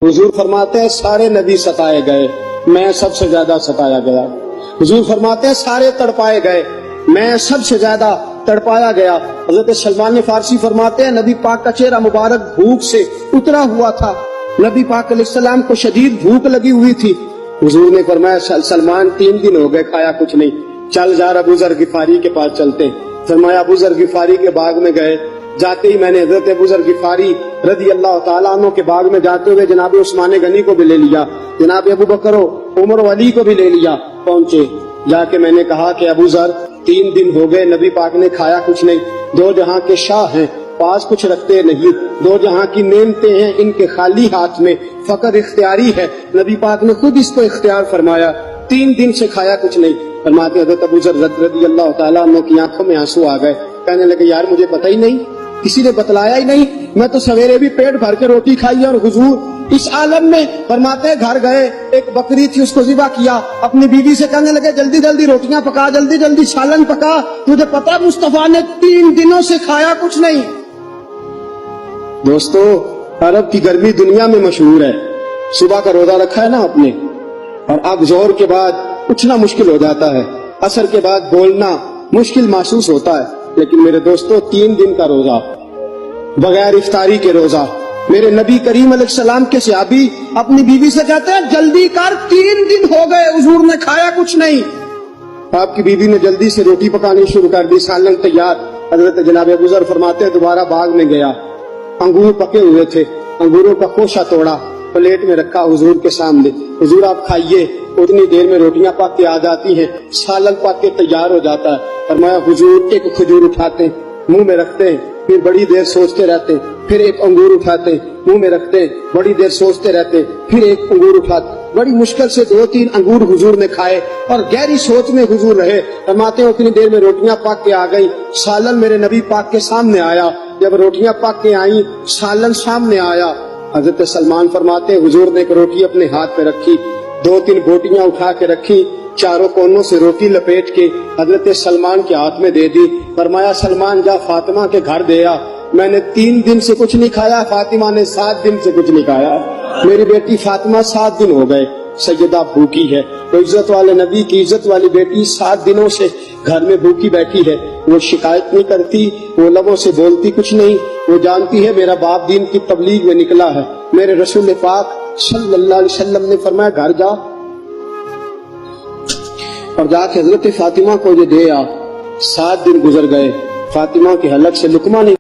हुजूर फरमाते हैं सारे नबी सताए गए, मैं सबसे ज्यादा सताया गया। हुजूर फरमाते हैं सारे तड़पाए गए, मैं सबसे ज्यादा तड़पाया गया। हजरत सलमान फारसी फरमाते हैं नबी पाक का चेहरा मुबारक भूख से उतरा हुआ था, नबी पाक अलैहिस्सलाम को शदीद भूख लगी हुई थी। हुजूर ने फरमाया सलमान 3 दिन हो गए खाया कुछ नहीं, चल जा अबू ज़र गिफारी के पास चलते। फरमाया अबू ज़र गिफारी के बाग में गए। जाते ही मैंने हजरत अबू ज़र गिफारी रज़ी अल्लाह तआला अन्हु के बाग में जाते हुए जनाब उस्मान गनी को भी ले लिया, जनाब अबू बकर उमर अली को भी ले लिया। पहुंचे, जाके मैंने कहा कि अबू ज़र 3 दिन हो गए नबी पाक ने खाया कुछ नहीं, 2 जहां के शाह हैं, पास कुछ रखते नहीं, 2 जहां की नेमतें हैं, इनके खाली हाथ में फकर इख्तियारी है, नबी पाक ने खुद इसको इख्तियार फरमाया, 3 दिन से खाया कुछ नहीं। फरमाते हज़रत अबू ज़र रज़ी अल्लाह तआला अन्हु की आंखों में आंसू आ गए, कहने लगे यार मुझे पता ही नहीं, किसी ने बतलाया ही नहीं, मैं तो सवेरे भी पेट भर के रोटी खाई और हुजूर इस आलम में। फरमाते घर गए, एक बकरी थी उसको ज़िबा किया, अपनी बीवी से कहने लगे जल्दी जल्दी रोटियां पका, जल्दी जल्दी सालन पका, तुझे पता मुस्तफा ने 3 दिनों से खाया कुछ नहीं। दोस्तों अरब की गर्मी दुनिया में मशहूर है, सुबह का रोजा रखा है ना आपने, और अब जोर के बाद उठना मुश्किल हो जाता है, असर के बाद बोलना मुश्किल महसूस होता है, लेकिन मेरे दोस्तों 3 दिन का रोजा बगैर इफ्तारी के रोजा, मेरे नबी करीम अलैहिस्सलाम के सहाबी अपनी बीवी से कहते हैं जल्दी कर 3 दिन हो गए हुजूर ने खाया कुछ नहीं। आपकी बीवी ने जल्दी से रोटी पकानी शुरू कर दी, सालन तैयार। हजरत जनाब अबू ज़र फरमाते हैं दोबारा बाग में गया, अंगूर पके हुए थे, अंगूरों का खोशा तोड़ा, प्लेट में रखा हुजूर के सामने, हुजूर आप खाइए। उतनी देर में रोटियां पक के आ जाती हैं, सालन पक के तैयार हो जाता है। फरमाया हुजूर एक खजूर उठाते मुंह में रखते हैं, फिर बड़ी देर सोचते रहते, फिर एक अंगूर उठाते मुंह में रखते, बड़ी देर सोचते रहते, फिर एक अंगूर उठाते। बड़ी मुश्किल से 2-3 अंगूर हुजूर ने खाए और गहरी सोच में हुजूर रहे। फरमाते उतनी देर में रोटियां पक के आ गई, सालन मेरे नबी पाक के सामने आया। जब रोटियां पक के आई, सालन सामने आया, हजरत सलमान फरमाते हुजूर ने एक रोटी अपने हाथ पे रखी, 2-3 बोटियां उठा के रखी, चारों कोनों से रोटी लपेट के हजरत सलमान के हाथ में दे दी। फरमाया सलमान जा फातिमा के घर दे आ, मैंने 3 दिन से कुछ नहीं खाया, फातिमा ने 7 दिन से कुछ नहीं खाया। मेरी बेटी फातिमा 7 दिन हो गए सैयदा भूखी है। तो इज्जत वाले नबी की इज्जत वाली बेटी 7 दिनों से घर में भूखी बैठी है, वो शिकायत नहीं करती, वो लबों से बोलती कुछ नहीं, वो जानती है मेरा बाप दीन की तबलीग में निकला है। मेरे रसूल पाक सल्लल्लाहु अलैहि वसल्लम ने फरमाया घर जा और जाके हजरत फातिमा को ये दे आ। 7 दिन गुजर गए, फातिमा के हलक से लुकमा नहीं